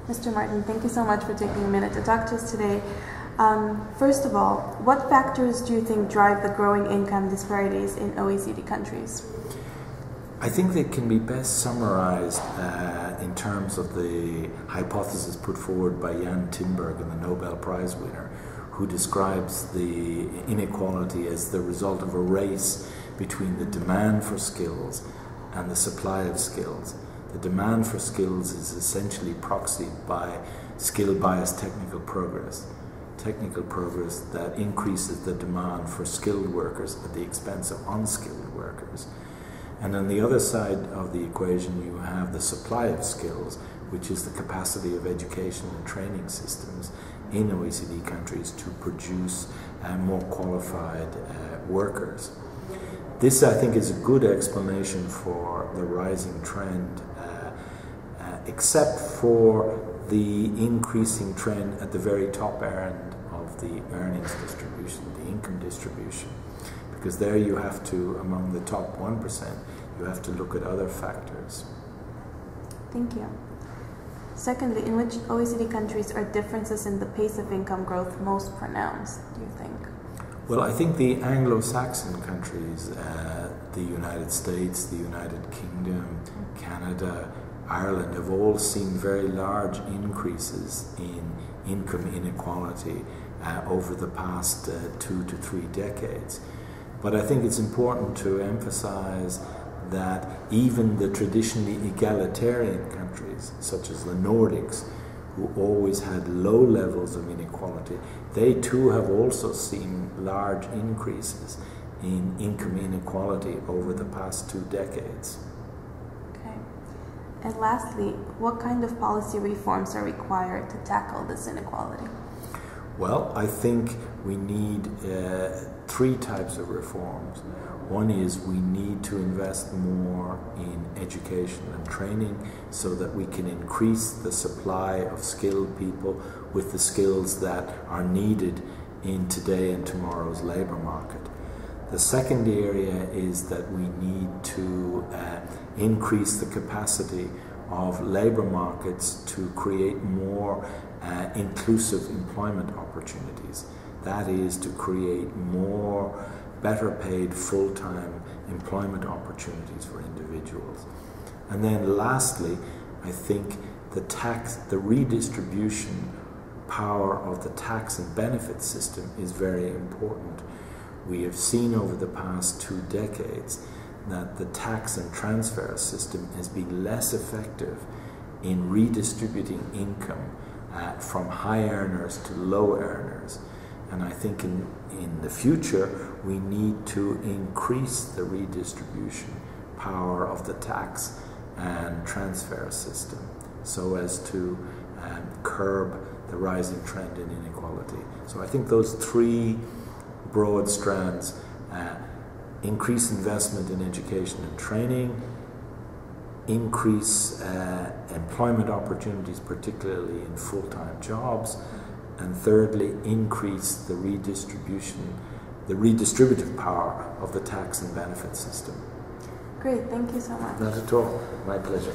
Mr. Martin, thank you so much for taking a minute to talk to us today. First of all, what factors do you think drive the growing income disparities in OECD countries? I think they can be best summarized in terms of the hypothesis put forward by Jan Tinbergen, the Nobel Prize winner, who describes the inequality as the result of a race between the demand for skills and the supply of skills. The demand for skills is essentially proxied by skill-biased technical progress that increases the demand for skilled workers at the expense of unskilled workers. And on the other side of the equation, you have the supply of skills, which is the capacity of education and training systems in OECD countries to produce more qualified workers. This, I think, is a good explanation for the rising trend, except for the increasing trend at the very top end of the earnings distribution, the income distribution. Because there you have to, among the top 1%, you have to look at other factors. Thank you. Secondly, in which OECD countries are differences in the pace of income growth most pronounced, do you think? Well, I think the Anglo-Saxon countries, the United States, the United Kingdom, Canada, Ireland, have all seen very large increases in income inequality over the past 2 to 3 decades. But I think it's important to emphasize that even the traditionally egalitarian countries, such as the Nordics, who always had low levels of inequality, they too have also seen large increases in income inequality over the past 2 decades. Okay. And lastly, what kind of policy reforms are required to tackle this inequality? Well, I think we need 3 types of reforms. One is we need to invest more in education and training so that we can increase the supply of skilled people with the skills that are needed in today and tomorrow's labor market. The second area is that we need to increase the capacity of labor markets to create more inclusive employment opportunities. That is, to create more better paid full-time employment opportunities for individuals. And then lastly, I think the redistribution power of the tax and benefit system is very important. We have seen over the past 2 decades that the tax and transfer system has been less effective in redistributing income from high earners to low earners. And I think in the future, we need to increase the redistribution power of the tax and transfer system so as to curb the rising trend in inequality. So I think those 3 broad strands, increase investment in education and training, increase employment opportunities, particularly in full-time jobs, and thirdly, increase the redistributive power of the tax and benefit system. Great, thank you so much. Not at all. My pleasure.